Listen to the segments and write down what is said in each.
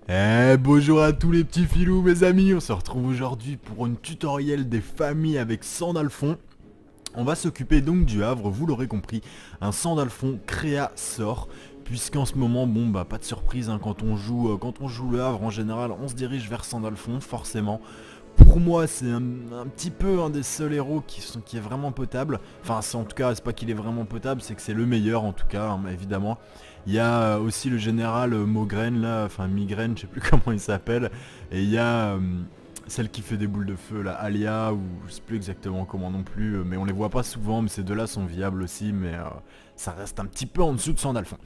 Bonjour à tous les petits filous mes amis, on se retrouve aujourd'hui pour une tutoriel des familles avec Sandalphon. On va s'occuper donc du Havre, vous l'aurez compris, un Sandalphon créa sort, puisqu'en ce moment, bon bah pas de surprise, hein, quand on joue le Havre en général, on se dirige vers Sandalphon, forcément. Pour moi, c'est un petit peu un des seuls héros qui est vraiment potable. Enfin, en tout cas, c'est pas qu'il est vraiment potable, c'est que c'est le meilleur en tout cas, hein, évidemment. Il y a aussi le général Mogren là, enfin Migraine, je sais plus comment il s'appelle. Et il y a celle qui fait des boules de feu là, Alia, ou je sais plus exactement comment non plus. Mais on les voit pas souvent, mais ces deux-là sont viables aussi, mais ça reste un petit peu en dessous de Sandalphon.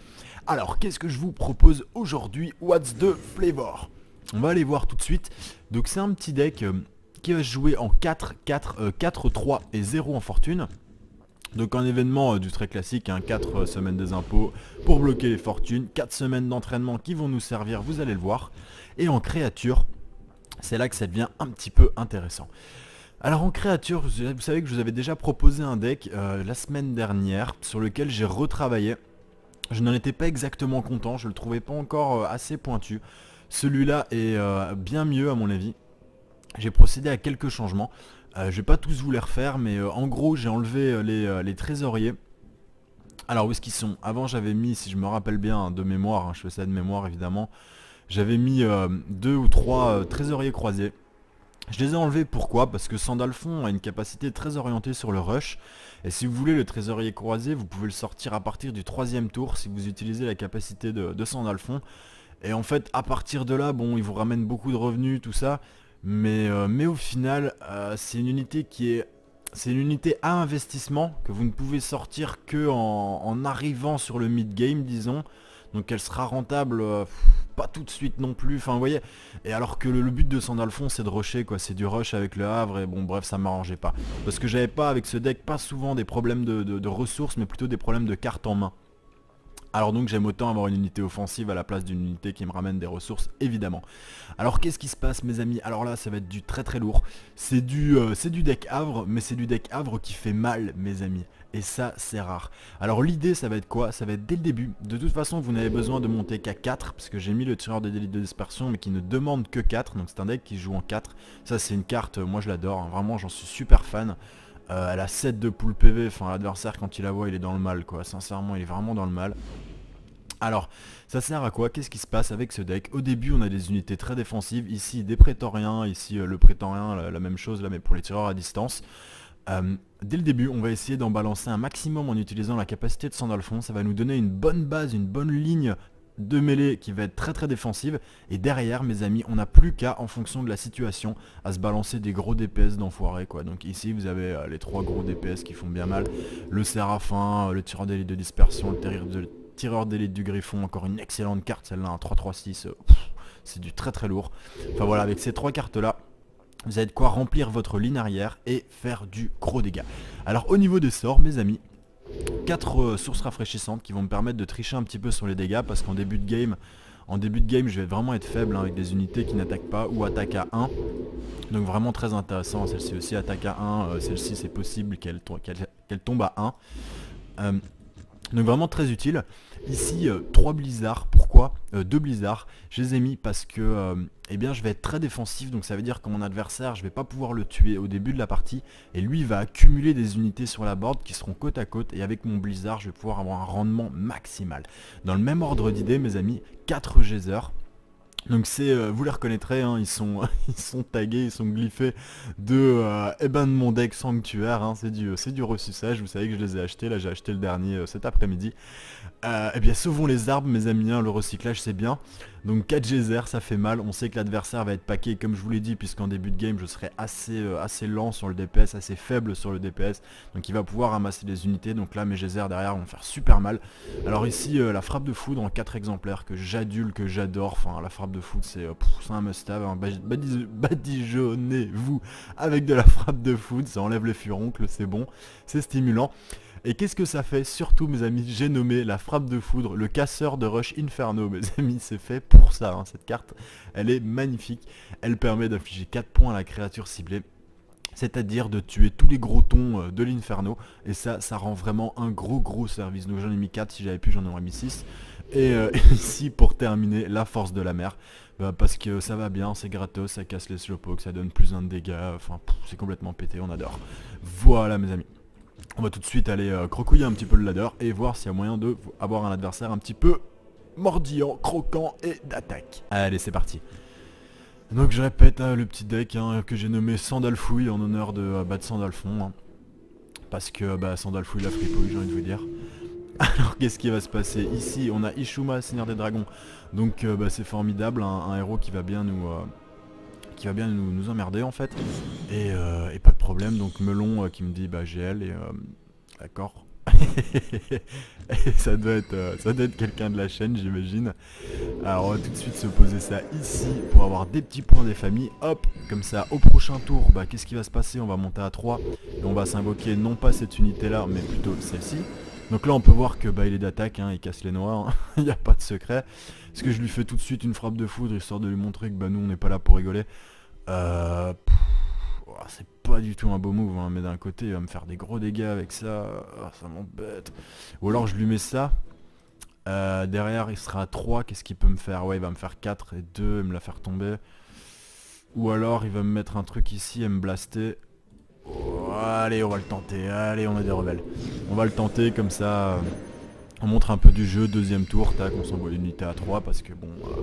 Alors, qu'est-ce que je vous propose aujourd'hui? What's the flavor? On va aller voir tout de suite. Donc c'est un petit deck qui va se jouer en 4, 4, 4, 3 et 0 en fortune. Donc un événement du très classique, hein, 4 semaines des impôts pour bloquer les fortunes, 4 semaines d'entraînement qui vont nous servir, vous allez le voir. Et en créature, c'est là que ça devient un petit peu intéressant. Alors en créature, vous savez que je vous avais déjà proposé un deck la semaine dernière sur lequel j'ai retravaillé. Je n'en étais pas exactement content, je le trouvais pas encore assez pointu. Celui-là est bien mieux à mon avis. J'ai procédé à quelques changements. Je vais pas tous vous les refaire, mais en gros j'ai enlevé les trésoriers. Alors où est-ce qu'ils sont? Avant j'avais mis, si je me rappelle bien, hein, de mémoire, hein, je fais ça de mémoire évidemment, j'avais mis 2 ou 3 trésoriers croisés. Je les ai enlevés, pourquoi? Parce que Sandalphon a une capacité très orientée sur le rush. Et si vous voulez le trésorier croisé, vous pouvez le sortir à partir du troisième tour si vous utilisez la capacité de Sandalphon. Et en fait, à partir de là, bon, il vous ramène beaucoup de revenus, tout ça. Mais au final, c'est une unité c'est une unité à investissement que vous ne pouvez sortir que en arrivant sur le mid-game, disons. Donc elle sera rentable, pas tout de suite non plus, enfin vous voyez. Et alors que le but de Sandalphon c'est de rusher quoi, c'est du rush avec le Havre et bon bref ça m'arrangeait pas. Parce que j'avais pas avec ce deck pas souvent des problèmes de ressources mais plutôt des problèmes de cartes en main. Alors donc j'aime autant avoir une unité offensive à la place d'une unité qui me ramène des ressources, évidemment. Alors qu'est-ce qui se passe mes amis? Alors là ça va être du très très lourd. C'est du deck Havre, mais c'est du deck Havre qui fait mal mes amis. Et ça c'est rare. Alors l'idée ça va être quoi? Ça va être dès le début. De toute façon vous n'avez besoin de monter qu'à 4, parce que j'ai mis le tireur de d'élite de dispersion, mais qui ne demande que 4. Donc c'est un deck qui joue en 4. Ça c'est une carte, moi je l'adore, hein. Vraiment j'en suis super fan. Elle a 7 de pool PV, enfin l'adversaire quand il la voit il est dans le mal quoi, sincèrement il est vraiment dans le mal. Alors, ça sert à quoi? Qu'est-ce qui se passe avec ce deck? Au début, on a des unités très défensives. Ici, des prétoriens. Ici, le prétorien, la même chose là, mais pour les tireurs à distance. Dès le début, on va essayer d'en balancer un maximum en utilisant la capacité de Sandalphon. Ça va nous donner une bonne base, une bonne ligne de mêlée qui va être très très défensive. Et derrière, mes amis, on n'a plus qu'à, en fonction de la situation, à se balancer des gros DPS d'enfoirés quoi. Donc ici, vous avez les 3 gros DPS qui font bien mal. Le Séraphin, le tireur d'élite de dispersion, le tireur d'élite du Griffon, encore une excellente carte celle-là, un 3-3-6, c'est du très très lourd. Enfin voilà, avec ces 3 cartes là, vous avez de quoi remplir votre ligne arrière et faire du gros dégâts. Alors au niveau des sorts mes amis, 4 sources rafraîchissantes qui vont me permettre de tricher un petit peu sur les dégâts, parce qu'en début de game, je vais vraiment être faible hein, avec des unités qui n'attaquent pas ou attaquent à 1. Donc vraiment très intéressant, celle-ci aussi attaque à 1, celle-ci c'est possible qu'elle tombe à 1. Donc vraiment très utile. Ici 3 blizzards, pourquoi 2 blizzards, je les ai mis parce que eh bien, je vais être très défensif, donc ça veut dire que mon adversaire je vais pas pouvoir le tuer au début de la partie. Et lui il va accumuler des unités sur la board qui seront côte à côte. Et avec mon blizzard je vais pouvoir avoir un rendement maximal. Dans le même ordre d'idée mes amis, 4 geysers. Donc c'est, vous les reconnaîtrez, hein, ils sont tagués, ils sont glyphés de mon deck sanctuaire, hein, c'est du ressuçage, vous savez que je les ai achetés, là j'ai acheté le dernier cet après-midi. Eh bien sauvons les arbres mes amis, hein, le recyclage c'est bien. Donc 4 geysers ça fait mal, on sait que l'adversaire va être paqué comme je vous l'ai dit, puisqu'en début de game je serai assez lent sur le DPS, assez faible sur le DPS. Donc il va pouvoir ramasser des unités, donc là mes geysers derrière vont faire super mal. Alors ici la frappe de foudre en 4 exemplaires que j'adule, que j'adore, enfin la frappe de foudre c'est un must-have, hein. Badigeonnez-vous avec de la frappe de foudre, ça enlève les furoncles, c'est bon, c'est stimulant. Et qu'est-ce que ça fait? Surtout mes amis, j'ai nommé la frappe de foudre, le casseur de rush inferno mes amis, c'est fait pour ça, hein. Cette carte, elle est magnifique, elle permet d'infliger 4 points à la créature ciblée. C'est-à-dire de tuer tous les gros tons de l'inferno. Et ça rend vraiment un gros service. Donc j'en ai mis 4, si j'avais pu j'en aurais mis 6. Et ici pour terminer, la force de la mer. Parce que ça va bien, c'est gratos, ça casse les slowpokes, ça donne plus 1 de dégâts, enfin c'est complètement pété, on adore. Voilà mes amis. On va tout de suite aller crocouiller un petit peu le ladder et voir s'il y a moyen de avoir un adversaire un petit peu mordillant, croquant et d'attaque. Allez c'est parti. Donc je répète le petit deck que j'ai nommé Sandalfouille en honneur de Sandalfon. Parce que Sandalfouille la fripouille, j'ai envie de vous dire. Alors qu'est-ce qui va se passer ici? On a Ishuma, Seigneur des Dragons. Donc c'est formidable, un héros qui va bien nous emmerder en fait. Et pas de problème, donc Melon qui me dit GL et d'accord. ça doit être quelqu'un de la chaîne j'imagine. Alors on va tout de suite se poser ça ici pour avoir des petits points des familles. Hop, comme ça au prochain tour, qu'est-ce qui va se passer? On va monter à 3 et on va s'invoquer non pas cette unité là mais plutôt celle-ci. Donc là on peut voir que il est d'attaque, il casse les noix, il n'y a pas de secret. Est-ce que je lui fais tout de suite une frappe de foudre histoire de lui montrer que nous on n'est pas là pour rigoler? C'est pas du tout un beau move, mais d'un côté il va me faire des gros dégâts avec ça, ça m'embête. Ou alors je lui mets ça, derrière il sera à 3, qu'est-ce qu'il peut me faire? Ouais il va me faire 4 et 2 et me la faire tomber. Ou alors il va me mettre un truc ici et me blaster. Allez on va le tenter, allez on est des rebelles. On va le tenter comme ça, on montre un peu du jeu, deuxième tour, tac, on s'envoie une unité à 3 parce que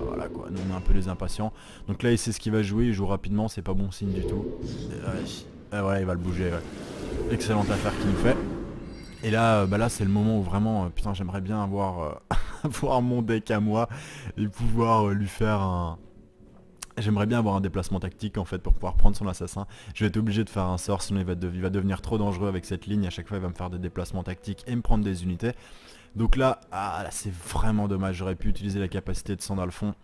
voilà quoi, nous on est un peu les impatients. Donc là il sait ce qu'il va jouer, il joue rapidement, c'est pas bon signe du tout. Ouais il va le bouger, ouais. Excellente affaire qu'il nous fait. Et là, là c'est le moment où vraiment, putain j'aimerais bien avoir, avoir mon deck à moi et pouvoir lui faire un... J'aimerais bien avoir un déplacement tactique en fait pour pouvoir prendre son assassin. Je vais être obligé de faire un sort sinon il va devenir trop dangereux avec cette ligne. À chaque fois il va me faire des déplacements tactiques et me prendre des unités. Donc là, là c'est vraiment dommage, j'aurais pu utiliser la capacité de Sandalfon.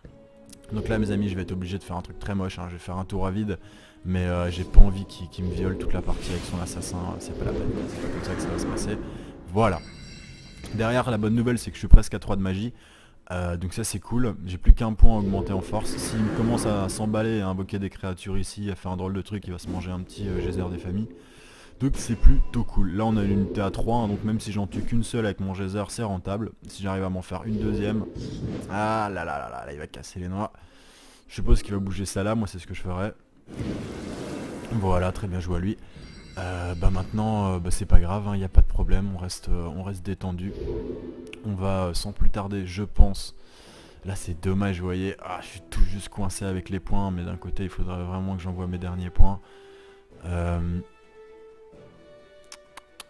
Donc là mes amis je vais être obligé de faire un truc très moche, je vais faire un tour à vide. Mais j'ai pas envie qu'il me viole toute la partie avec son assassin, c'est pas la peine, c'est pas comme ça que ça va se passer. Voilà. Derrière la bonne nouvelle c'est que je suis presque à 3 de magie. Donc ça c'est cool, j'ai plus qu'un point à augmenter en force. S'il commence à s'emballer et à invoquer des créatures ici, à faire un drôle de truc, il va se manger un petit geyser des familles. Donc c'est plutôt cool. Là on a une unité à 3, donc même si j'en tue qu'une seule avec mon geyser c'est rentable. Si j'arrive à m'en faire une deuxième, ah là il va casser les noix. Je suppose qu'il va bouger ça là, moi c'est ce que je ferais. Voilà, très bien joué à lui. Maintenant c'est pas grave, il n'y a pas de problème, on reste détendu. On va sans plus tarder je pense. Là c'est dommage vous voyez, je suis tout juste coincé avec les points, mais d'un côté il faudrait vraiment que j'envoie mes derniers points.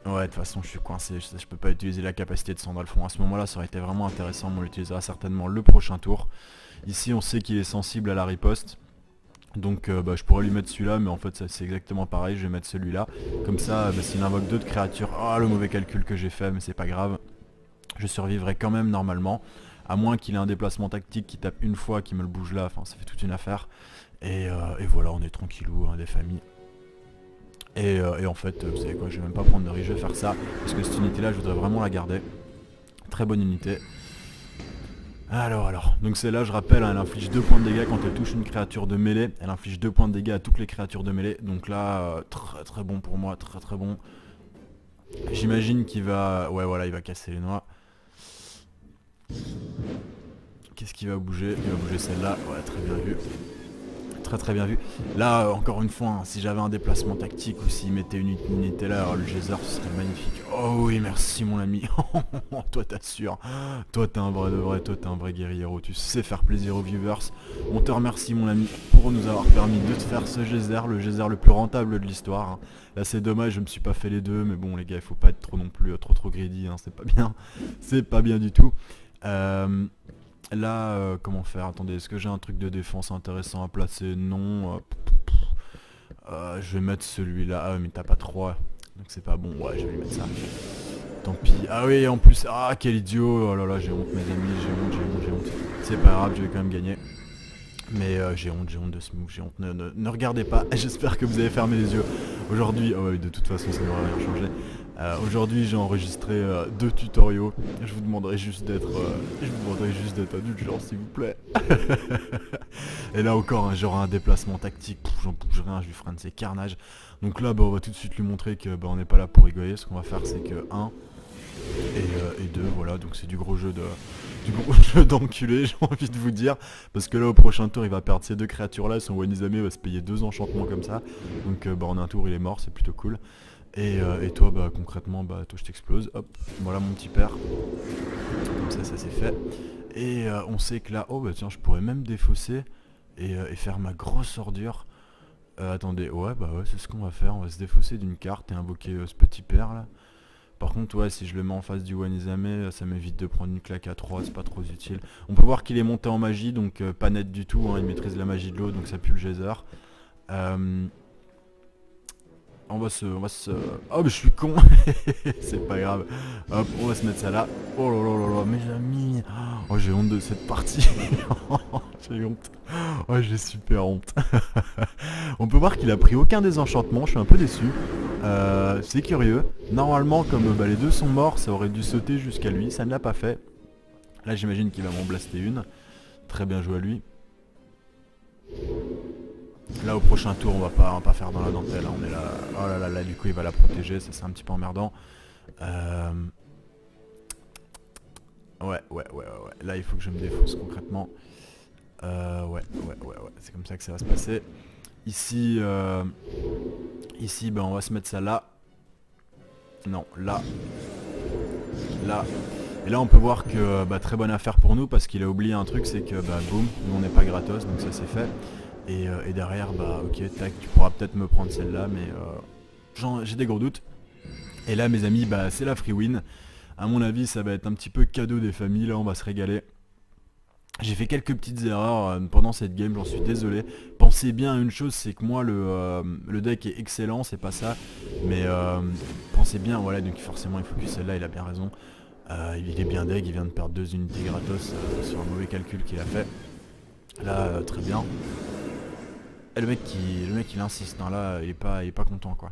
Ouais de toute façon je suis coincé, je peux pas utiliser la capacité de Sandalfon. À ce moment là ça aurait été vraiment intéressant, on l'utilisera certainement le prochain tour. Ici on sait qu'il est sensible à la riposte. Donc je pourrais lui mettre celui-là, mais en fait c'est exactement pareil, je vais mettre celui-là. Comme ça, s'il invoque 2 de créatures, le mauvais calcul que j'ai fait, mais c'est pas grave. Je survivrai quand même normalement, à moins qu'il ait un déplacement tactique qui tape une fois, qui me le bouge là, enfin ça fait toute une affaire. Et voilà, on est tranquillou, des familles. Et en fait, vous savez quoi, je vais même pas prendre de risque, je vais faire ça, parce que cette unité là, je voudrais vraiment la garder. Très bonne unité. Alors, donc celle-là, je rappelle, elle inflige 2 points de dégâts quand elle touche une créature de mêlée. Elle inflige 2 points de dégâts à toutes les créatures de mêlée. Donc là, très bon pour moi, très bon. J'imagine qu'il va... Ouais, voilà, il va casser les noix. Qu'est-ce qu'il va bouger? Il va bouger celle-là. Ouais, très bien vu. Très bien vu. Là, encore une fois, si j'avais un déplacement tactique ou s'il mettait une unité là, le geyser, ce serait magnifique. Oh oui, merci mon ami. Toi t'assures. Toi t'es un vrai de vrai, toi t'es un vrai guerriero. Tu sais faire plaisir aux viewers. On te remercie mon ami pour nous avoir permis de te faire ce geyser, le geyser le plus rentable de l'histoire. Là c'est dommage, je me suis pas fait les deux, mais bon les gars, il faut pas être trop non plus trop greedy, c'est pas bien. C'est pas bien du tout. Là, comment faire? Attendez, est-ce que j'ai un truc de défense intéressant à placer? Non. Je vais mettre celui-là. Ah ouais, mais t'as pas 3. Donc c'est pas bon. Ouais, je vais lui mettre ça. Tant pis. Ah oui, en plus. Ah, quel idiot. Oh là là, j'ai honte, mes amis. J'ai honte. C'est pas grave, je vais quand même gagner. Mais j'ai honte de ce move. J'ai honte. Ne regardez pas. J'espère que vous avez fermé les yeux. Aujourd'hui, de toute façon, ça n'aura rien changé. Aujourd'hui j'ai enregistré 2 tutoriaux. Je vous demanderai juste d'être indulgent s'il vous plaît. Et là encore j'aurai un déplacement tactique, j'en bouge rien, je lui ferai un de ces carnages. Donc là on va tout de suite lui montrer que on n'est pas là pour rigoler. Ce qu'on va faire c'est que et 2, voilà, donc c'est du gros jeu d'enculé, j'ai envie de vous dire, parce que là au prochain tour il va perdre ces deux créatures là, son Wanizame va se payer 2 enchantements comme ça, donc bah en un tour il est mort, c'est plutôt cool. Et toi bah concrètement bah toi je t'explose, hop, voilà mon petit père, comme ça c'est fait. Et on sait que là, oh bah tiens je pourrais même défausser et faire ma grosse ordure. Attendez, ouais bah ouais c'est ce qu'on va faire, on va se défausser d'une carte et invoquer ce petit père là. Par contre, ouais, si je le mets en face du Wanizame, ça m'évite de prendre une claque à 3, c'est pas trop utile. On peut voir qu'il est monté en magie, donc pas net du tout, hein, il maîtrise la magie de l'eau, donc ça pue le geyser. Euh, on va se... Oh, mais je suis con. C'est pas grave. Hop, on va se mettre ça là. Oh là là là là, mes amis. Oh, j'ai honte de cette partie. J'ai honte. Oh, j'ai super honte. On peut voir qu'il a pris aucun des enchantements, je suis un peu déçu. C'est curieux. Normalement, comme bah, les deux sont morts, ça aurait dû sauter jusqu'à lui. Ça ne l'a pas fait. Là, j'imagine qu'il va m'en blaster une. Très bien joué à lui. Là, au prochain tour, on va pas faire dans la dentelle. Hein. On est là. Oh là là, là, du coup, il va la protéger. Ça, c'est un petit peu emmerdant. Ouais. Là, il faut que je me défonce concrètement. Ouais. C'est comme ça que ça va se passer. Ici, ben, on va se mettre ça là. Non, là. Là. Et là, on peut voir que bah, très bonne affaire pour nous parce qu'il a oublié un truc, c'est que bah boum, nous on n'est pas gratos, donc ça c'est fait. Et derrière, bah ok, tac, tu pourras peut-être me prendre celle-là, mais j'ai des gros doutes. Et là, mes amis, bah c'est la free win. À mon avis, ça va être un petit peu cadeau des familles, là on va se régaler. J'ai fait quelques petites erreurs pendant cette game, j'en suis désolé. Pensez bien à une chose, c'est que moi le deck est excellent, c'est pas ça. Mais pensez bien, voilà, donc forcément il faut que celle-là, il a bien raison. Il est bien deg, il vient de perdre 2 unités gratos sur un mauvais calcul qu'il a fait. Là, très bien. Et le mec il insiste, hein, là il est pas content quoi.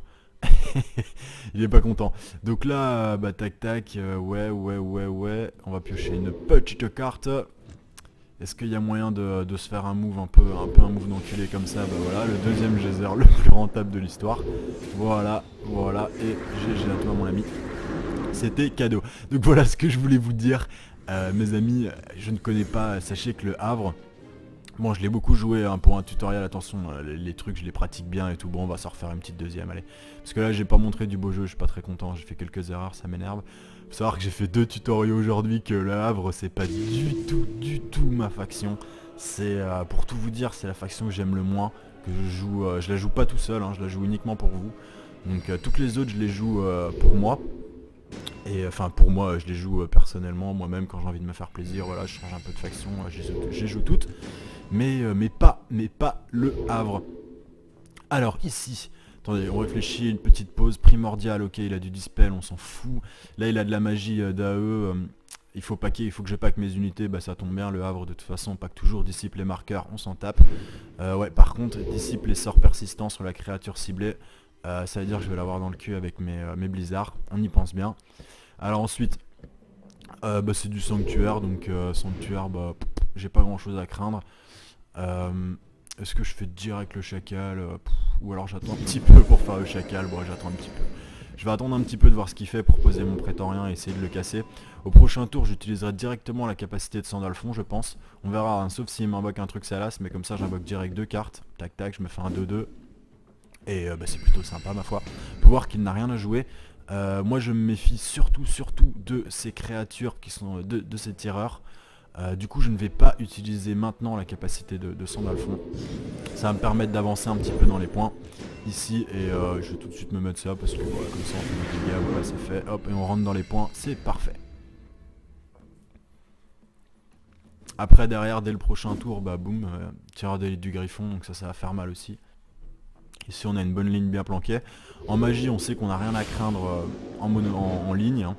Il est pas content. Donc là, bah tac tac, ouais. On va piocher une petite carte. Est-ce qu'il y a moyen de se faire un move un peu un move d'enculé comme ça? Bah voilà, le deuxième geyser le plus rentable de l'histoire. Voilà, et GG à toi mon ami. C'était cadeau. Donc voilà ce que je voulais vous dire. Mes amis, je ne connais pas, sachez que le Havre, bon je l'ai beaucoup joué hein, pour un tutoriel, attention, les trucs je les pratique bien et tout, bon on va s'en refaire une petite deuxième, allez. Parce que là j'ai pas montré du beau jeu, je suis pas très content, j'ai fait quelques erreurs, ça m'énerve. Faut savoir que j'ai fait 2 tutoriels aujourd'hui, que le Havre c'est pas du tout ma faction. C'est, pour tout vous dire, c'est la faction que j'aime le moins, que je joue, je la joue pas tout seul, hein, je la joue uniquement pour vous. Donc toutes les autres je les joue pour moi. Et enfin pour moi je les joue personnellement, moi-même quand j'ai envie de me faire plaisir, voilà, je change un peu de faction, je les joue toutes, mais pas le Havre. Alors ici, attendez, on réfléchit, une petite pause primordiale, ok il a du dispel, on s'en fout, là il a de la magie d'AE, il faut que je pack mes unités, bah ça tombe bien, le Havre de toute façon pack toujours dissipe les marqueurs, on s'en tape. Ouais par contre dissipe les sorts persistants sur la créature ciblée, ça veut dire que je vais l'avoir dans le cul avec mes blizzards, on y pense bien. Alors ensuite, bah, c'est du sanctuaire, donc sanctuaire, bah, j'ai pas grand chose à craindre. Est-ce que je fais direct le chacal ou alors j'attends un petit peu pour faire le chacal? Bon, j'attends un petit peu. Je vais attendre un petit peu de voir ce qu'il fait pour poser mon prétorien et essayer de le casser. Au prochain tour, j'utiliserai directement la capacité de Sandalphon, je pense. On verra, hein, sauf s'il m'invoque un truc salace, mais comme ça j'invoque direct 2 cartes. Tac tac, je me fais un 2-2. Et bah, c'est plutôt sympa ma foi. On peut voir qu'il n'a rien à jouer. Moi je me méfie surtout de ces créatures qui sont de ces tireurs. Du coup je ne vais pas utiliser maintenant la capacité de Sandalphon. Ça va me permettre d'avancer un petit peu dans les points ici et je vais tout de suite me mettre ça parce que voilà, comme ça on fait des dégâts, voilà c'est fait, hop et on rentre dans les points, c'est parfait. Après derrière dès le prochain tour, bah boum, tireur d'élite du Griffon, donc ça va faire mal aussi. Ici on a une bonne ligne bien planquée. En magie on sait qu'on n'a rien à craindre en ligne. Hein.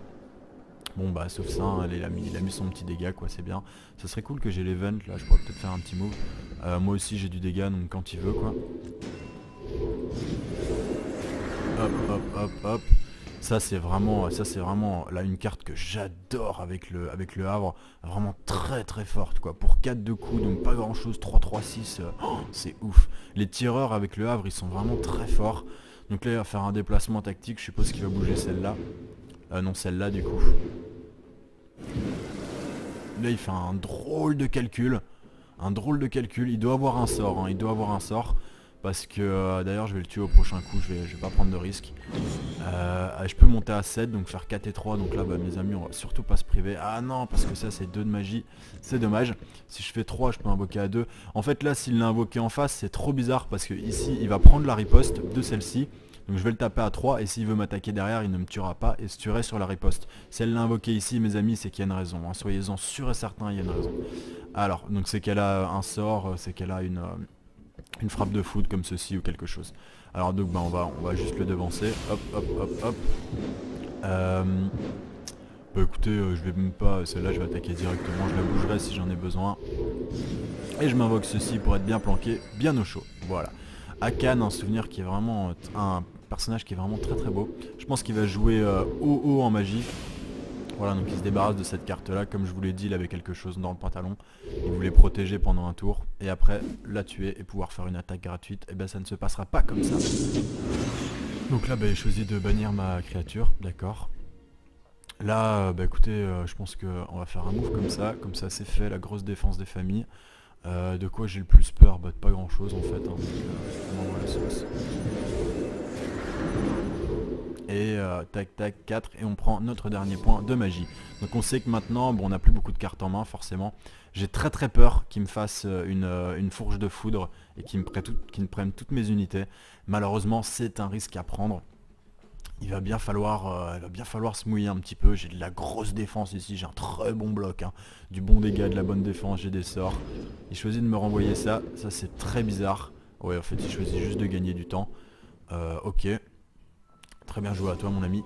Bon bah sauf ça, hein, il a mis son petit dégât quoi, c'est bien. Ça serait cool que j'ai l'event là, je pourrais peut-être faire un petit move. Moi aussi j'ai du dégât donc quand il veut quoi. Hop. Ça c'est vraiment là une carte que j'adore avec le Havre, vraiment très forte quoi. Pour 4 de coups, donc pas grand chose, 3-3-6, c'est ouf. Les tireurs avec le Havre ils sont vraiment très forts. Donc là il va faire un déplacement tactique, je suppose qu'il va bouger celle-là. Non, celle-là du coup. Là il fait un drôle de calcul. Un drôle de calcul. Il doit avoir un sort, hein. Il doit avoir un sort. Parce que d'ailleurs je vais le tuer au prochain coup, je vais pas prendre de risque. Je peux monter à 7, donc faire 4 et 3. Donc là bah, mes amis, on va surtout pas se priver. Ah non, parce que ça c'est 2 de magie. C'est dommage. Si je fais 3, je peux invoquer à 2. En fait là, s'il l'a invoqué en face, c'est trop bizarre. Parce que ici, il va prendre la riposte de celle-ci. Donc je vais le taper à 3 et s'il veut m'attaquer derrière, il ne me tuera pas et se tuerait sur la riposte. Si elle l'a invoqué ici, mes amis, c'est qu'il y a une raison, hein. Soyez-en sûrs et certains, il y a une raison. Alors, donc c'est qu'elle a un sort, c'est qu'elle a une frappe de foudre comme ceci ou quelque chose. Alors donc bah, on va juste le devancer. Hop, hop, hop, hop. Euh, Bah écoutez, je vais même pas, celle-là je vais attaquer directement, je la bougerai si j'en ai besoin. Et je m'invoque ceci pour être bien planqué, bien au chaud. Voilà. Akan, un souvenir qui est vraiment un personnage qui est vraiment très très beau. Je pense qu'il va jouer haut en magie. Voilà, donc il se débarrasse de cette carte là, comme je vous l'ai dit, il avait quelque chose dans le pantalon. Il voulait protéger pendant un tour, et après la tuer et pouvoir faire une attaque gratuite. Et bien ça ne se passera pas comme ça. Donc là, bah, j'ai choisi de bannir ma créature, d'accord. Là, bah écoutez, je pense qu'on va faire un move comme ça c'est fait, la grosse défense des familles. De quoi j'ai le plus peur? Bah de pas grand chose en fait, hein, donc on envoie la sauce. Et tac tac 4 et on prend notre dernier point de magie. Donc on sait que maintenant, bon on n'a plus beaucoup de cartes en main forcément. J'ai très très peur qu'il me fasse une fourche de foudre et qu'il me prenne toutes mes unités. Malheureusement c'est un risque à prendre. Il va bien falloir se mouiller un petit peu. J'ai de la grosse défense ici, j'ai un très bon bloc, hein. Du bon dégât, de la bonne défense, j'ai des sorts. Il choisit de me renvoyer ça, ça c'est très bizarre. Ouais en fait il choisit juste de gagner du temps. Ok. Très bien joué à toi mon ami.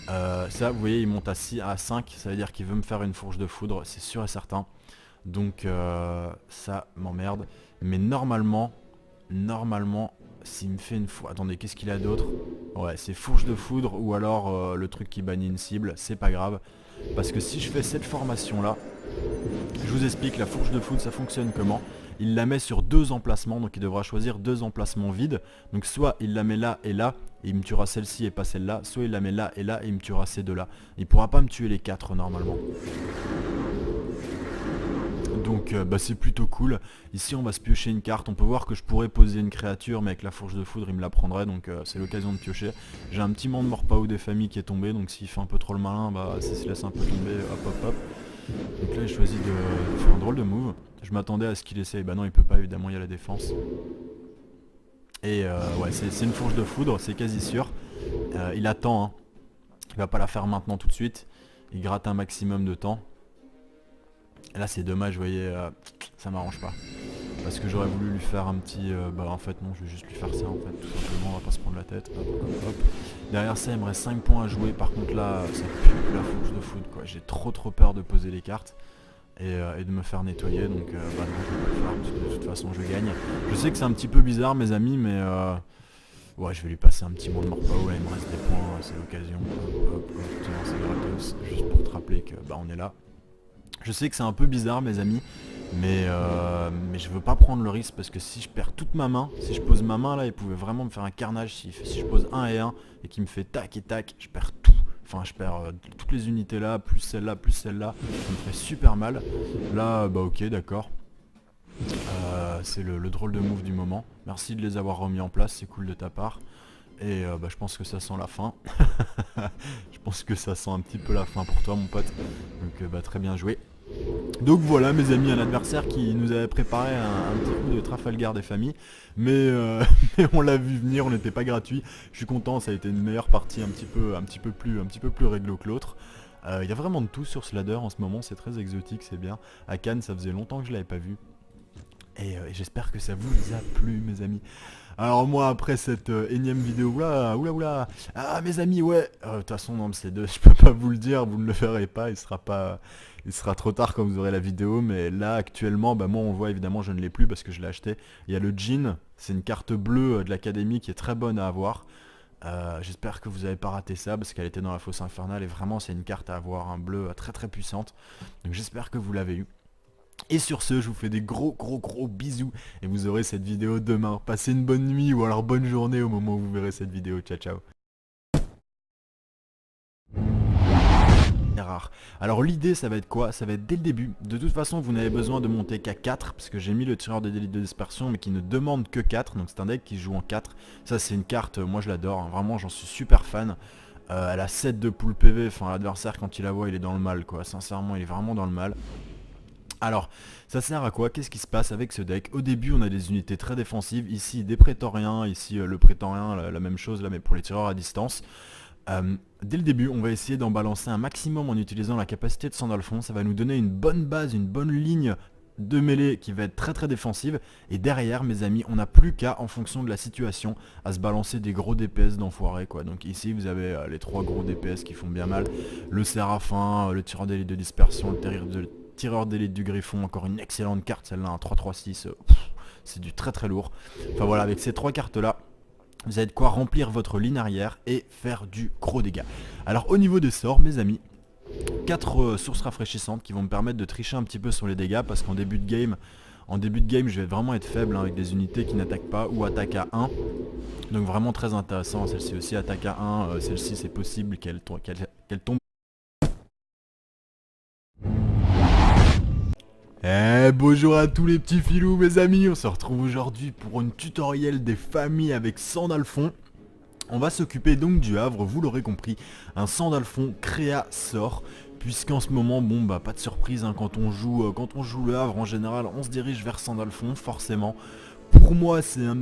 Ça vous voyez il monte à 5, ça veut dire qu'il veut me faire une fourche de foudre, c'est sûr et certain. Donc ça m'emmerde. Mais normalement, s'il me fait une fourche... Attendez, qu'est-ce qu'il a d'autre? Ouais, c'est fourche de foudre ou alors le truc qui bannit une cible, c'est pas grave. Parce que si je fais cette formation là, je vous explique, la fourche de foudre ça fonctionne comment? Il la met sur 2 emplacements, donc il devra choisir 2 emplacements vides. Donc soit il la met là et là, et il me tuera celle-ci et pas celle-là, soit il la met là et là et il me tuera ces deux-là. Il pourra pas me tuer les 4 normalement. Donc bah, c'est plutôt cool. Ici on va se piocher une carte. On peut voir que je pourrais poser une créature, mais avec la fourche de foudre il me la prendrait. Donc c'est l'occasion de piocher. J'ai un petit monde mort-pas-ou des familles qui est tombé. Donc s'il fait un peu trop le malin, bah s'il se laisse un peu tomber, hop hop hop. Donc là il choisit de faire un drôle de move. Je m'attendais à ce qu'il essaye. Bah non il peut pas, évidemment il y a la défense. Et ouais c'est une fourche de foudre, c'est quasi sûr. Il attend, hein. Il va pas la faire maintenant tout de suite. Il gratte un maximum de temps. Et là c'est dommage, vous voyez, ça m'arrange pas. Parce que j'aurais voulu lui faire un petit... bah en fait non, je vais juste lui faire ça en fait, tout simplement, on va pas se prendre la tête. Hop, hop, hop. Derrière ça, il me reste 5 points à jouer, par contre là, ça pue la fourche de foot quoi. J'ai trop peur de poser les cartes et de me faire nettoyer, donc bah non, je vais pas le faire, parce que de toute façon je gagne. Je sais que c'est un petit peu bizarre mes amis, mais ouais, je vais lui passer un petit mot de mort pas, ouais, il me reste des points, c'est l'occasion. Hop, hop, hop, tiens, c'est gratos, juste pour te rappeler que bah on est là. Je sais que c'est un peu bizarre mes amis, mais je veux pas prendre le risque parce que si je perds toute ma main, si je pose ma main là, il pouvait vraiment me faire un carnage. Si je pose 1 et 1 et qu'il me fait tac et tac, je perds tout. Enfin je perds toutes les unités là, plus celle-là, ça me ferait super mal. Là bah ok d'accord. C'est le drôle de move du moment. Merci de les avoir remis en place, c'est cool de ta part. Et bah, je pense que ça sent la fin. Je pense que ça sent un petit peu la fin pour toi mon pote. Donc bah, très bien joué. Donc voilà mes amis, un adversaire qui nous avait préparé un petit coup de Trafalgar des familles. Mais, mais on l'a vu venir, on n'était pas gratuit. Je suis content, ça a été une meilleure partie un petit peu plus réglo que l'autre. Il y a vraiment de tout sur ce ladder en ce moment, c'est très exotique, c'est bien. À Cannes, ça faisait longtemps que je l'avais pas vu. Et j'espère que ça vous a plu mes amis. Alors moi après cette énième vidéo, oula, ah mes amis ouais, de toute façon non c'est deux, je peux pas vous le dire, vous ne le verrez pas, il sera trop tard quand vous aurez la vidéo, mais là actuellement, bah moi on voit évidemment je ne l'ai plus parce que je l'ai acheté. Il y a le Djinn, c'est une carte bleue de l'académie qui est très bonne à avoir. J'espère que vous n'avez pas raté ça parce qu'elle était dans la fosse infernale et vraiment c'est une carte à avoir, un bleu très puissante. Donc j'espère que vous l'avez eu. Et sur ce, je vous fais des gros bisous et vous aurez cette vidéo demain. Passez une bonne nuit ou alors bonne journée au moment où vous verrez cette vidéo. Ciao ciao. rare. Alors l'idée ça va être quoi? Ça va être dès le début. De toute façon vous n'avez besoin de monter qu'à 4 parce que j'ai mis le tireur d'élite de dispersion mais qui ne demande que 4. Donc c'est un deck qui joue en 4. Ça c'est une carte, moi je l'adore, hein. Vraiment j'en suis super fan. Elle a 7 de pool PV, enfin l'adversaire quand il la voit il est dans le mal quoi. Sincèrement il est vraiment dans le mal. Alors, ça sert à quoi? Qu'est-ce qui se passe avec ce deck? Au début, on a des unités très défensives. Ici, des prétoriens. Ici, le prétorien, la même chose là, mais pour les tireurs à distance. Dès le début, on va essayer d'en balancer un maximum en utilisant la capacité de Sandalphon. Ça va nous donner une bonne base, une bonne ligne de mêlée qui va être très très défensive. Et derrière, mes amis, on n'a plus qu'à, en fonction de la situation, à se balancer des gros DPS d'enfoirés quoi. Donc ici, vous avez les 3 gros DPS qui font bien mal. Le Séraphin, le tireur d'élite de dispersion, le tireur d'élite du Griffon, encore une excellente carte celle-là, un 3-3-6, c'est du très très lourd. Enfin voilà, avec ces 3 cartes là, vous avez de quoi remplir votre ligne arrière et faire du gros dégâts. Alors au niveau des sorts, mes amis, 4 sources rafraîchissantes qui vont me permettre de tricher un petit peu sur les dégâts parce qu'en début de game, je vais vraiment être faible hein, avec des unités qui n'attaquent pas ou attaquent à 1. Donc vraiment très intéressant, celle-ci aussi attaque à 1, celle-ci c'est possible qu'elle tombe. Bonjour à tous les petits filous mes amis, on se retrouve aujourd'hui pour une tutoriel des familles avec Sandalphon. On va s'occuper donc du Havre, vous l'aurez compris, un Sandalphon créa sort, puisqu'en ce moment, bon bah pas de surprise, hein, quand on joue le Havre en général, on se dirige vers Sandalphon, forcément. Pour moi c'est un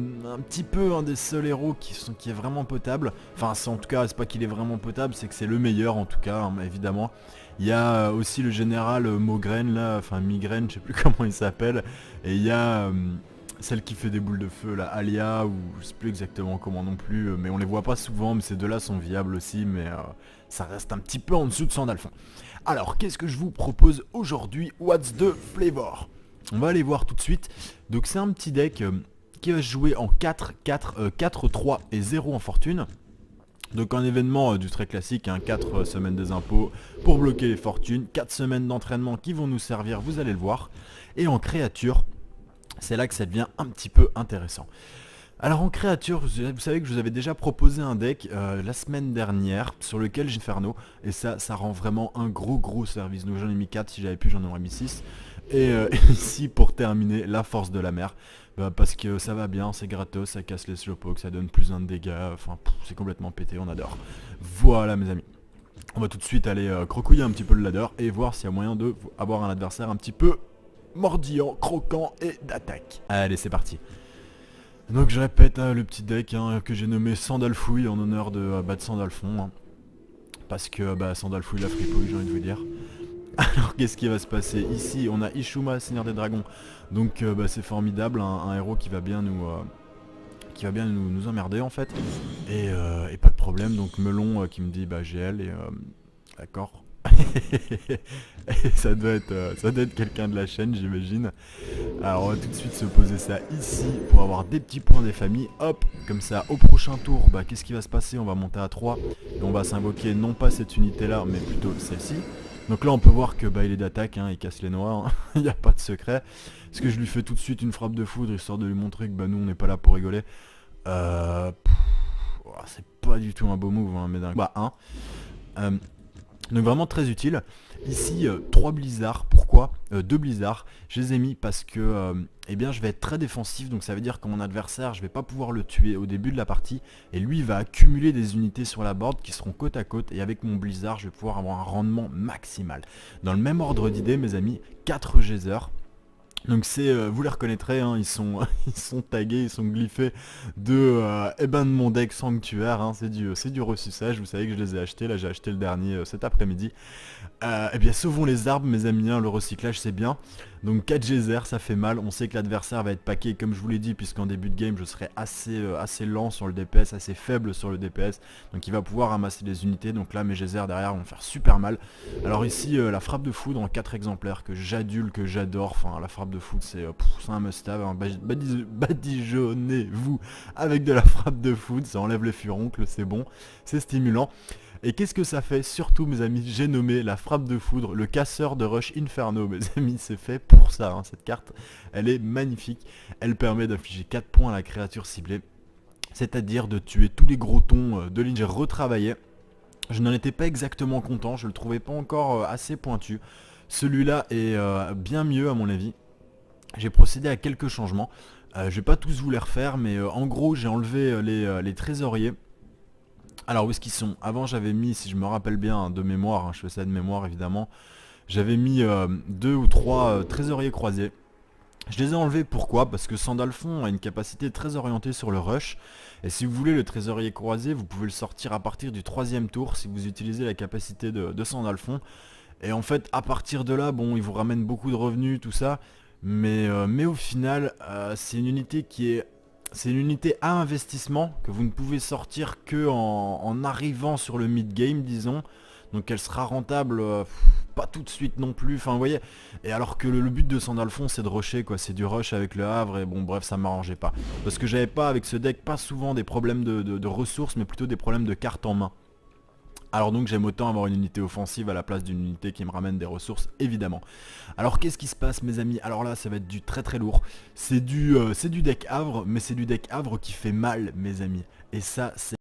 petit peu un des seuls héros qui est vraiment potable. Enfin en tout cas c'est pas qu'il est vraiment potable, c'est que c'est le meilleur en tout cas hein, évidemment. Il y a aussi le général Mogren là, enfin Migraine, je sais plus comment il s'appelle. Et il y a celle qui fait des boules de feu là, Alia, ou je sais plus exactement comment non plus. Mais on les voit pas souvent, mais ces deux là sont viables aussi. Mais ça reste un petit peu en dessous de Sandalphon. Alors qu'est-ce que je vous propose aujourd'hui? What's the flavor? On va aller voir tout de suite. Donc c'est un petit deck qui va se jouer en 4, 3 et 0 en fortune. Donc un événement du très classique, hein, 4 semaines des impôts pour bloquer les fortunes, 4 semaines d'entraînement qui vont nous servir, vous allez le voir. Et en créature, c'est là que ça devient un petit peu intéressant. Alors en créature, vous savez que je vous avais déjà proposé un deck la semaine dernière sur lequel j'ai Inferno. Et ça rend vraiment un gros service. Donc j'en ai mis 4, si j'avais pu j'en aurais mis 6. Et ici pour terminer, la force de la mer. Parce que ça va bien, c'est gratos, ça casse les slowpokes, ça donne plus 1 de dégâts. Enfin c'est complètement pété, on adore. Voilà mes amis. On va tout de suite aller crocouiller un petit peu le ladder et voir s'il y a moyen de avoir un adversaire un petit peu mordillant, croquant et d'attaque. Allez c'est parti. Donc je répète le petit deck hein, que j'ai nommé Sandalfouille en honneur de Sandalphon hein, parce que Sandalfouille la fripouille j'ai envie de vous dire. Alors qu'est-ce qui va se passer? Ici on a Ishuma, Seigneur des Dragons. Donc c'est formidable, un héros qui va bien nous emmerder en fait. Et pas de problème, donc Melon qui me dit GL et d'accord. ça doit être quelqu'un de la chaîne j'imagine. Alors on va tout de suite se poser ça ici pour avoir des petits points des familles. Hop, comme ça au prochain tour, qu'est-ce qui va se passer? On va monter à 3 et on va s'invoquer non pas cette unité là mais plutôt celle-ci. Donc là on peut voir que il est d'attaque, hein, il casse les noirs, hein. Il n'y a pas de secret. Est-ce que je lui fais tout de suite une frappe de foudre histoire de lui montrer que nous on n'est pas là pour rigoler? C'est pas du tout un beau move hein, mais d'un 1. Donc vraiment très utile. Ici 3 blizzards, pourquoi 2 blizzards, je les ai mis parce que je vais être très défensif. Donc ça veut dire que mon adversaire, je vais pas pouvoir le tuer au début de la partie. Et lui il va accumuler des unités sur la board qui seront côte à côte. Et avec mon blizzard je vais pouvoir avoir un rendement maximal. Dans le même ordre d'idée mes amis, 4 geysers. Donc c'est, vous les reconnaîtrez, hein, ils sont tagués, ils sont glyphés de de mon deck sanctuaire, hein, c'est du ressuçage, vous savez que je les ai achetés, là j'ai acheté le dernier cet après-midi. Sauvons les arbres mes amis, hein, le recyclage c'est bien. Donc 4 geysers ça fait mal, on sait que l'adversaire va être paqué comme je vous l'ai dit, puisqu'en début de game je serai assez lent sur le DPS, assez faible sur le DPS. Donc il va pouvoir ramasser des unités, donc là mes geysers derrière vont faire super mal. Alors ici la frappe de foudre en 4 exemplaires que j'adule, que j'adore, enfin la frappe de foudre c'est un must-have, hein. Badigeonnez-vous avec de la frappe de foudre, ça enlève les furoncles, c'est bon, c'est stimulant. Et qu'est-ce que ça fait? Surtout mes amis, j'ai nommé la frappe de foudre, le casseur de rush Inferno mes amis, c'est fait pour ça, hein. Cette carte, elle est magnifique, elle permet d'infliger 4 points à la créature ciblée, c'est-à-dire de tuer tous les gros tons de ligne retravaillés. Je n'en étais pas exactement content, je le trouvais pas encore assez pointu. Celui-là est bien mieux à mon avis. J'ai procédé à quelques changements. Je vais pas tous vous les refaire, mais en gros j'ai enlevé les trésoriers. Alors où est-ce qu'ils sont? Avant j'avais mis, si je me rappelle bien de mémoire, hein, je fais ça de mémoire évidemment, j'avais mis deux ou trois trésoriers croisés. Je les ai enlevés pourquoi? Parce que Sandalphon a une capacité très orientée sur le rush. Et si vous voulez le trésorier croisé, vous pouvez le sortir à partir du troisième tour si vous utilisez la capacité de Sandalphon. Et en fait, à partir de là, bon, il vous ramène beaucoup de revenus, tout ça. Mais au final, c'est une unité qui est... C'est une unité à investissement que vous ne pouvez sortir que en arrivant sur le mid-game, disons. Donc elle sera rentable, pas tout de suite non plus, enfin vous voyez. Et alors que le but de Sandalphon c'est de rusher quoi, c'est du rush avec le Havre et bon bref ça m'arrangeait pas. Parce que j'avais pas avec ce deck pas souvent des problèmes de ressources mais plutôt des problèmes de cartes en main. Alors donc j'aime autant avoir une unité offensive à la place d'une unité qui me ramène des ressources évidemment. Alors qu'est-ce qui se passe mes amis? Alors là ça va être du très très lourd. C'est du deck Havre mais c'est du deck Havre qui fait mal mes amis. Et ça c'est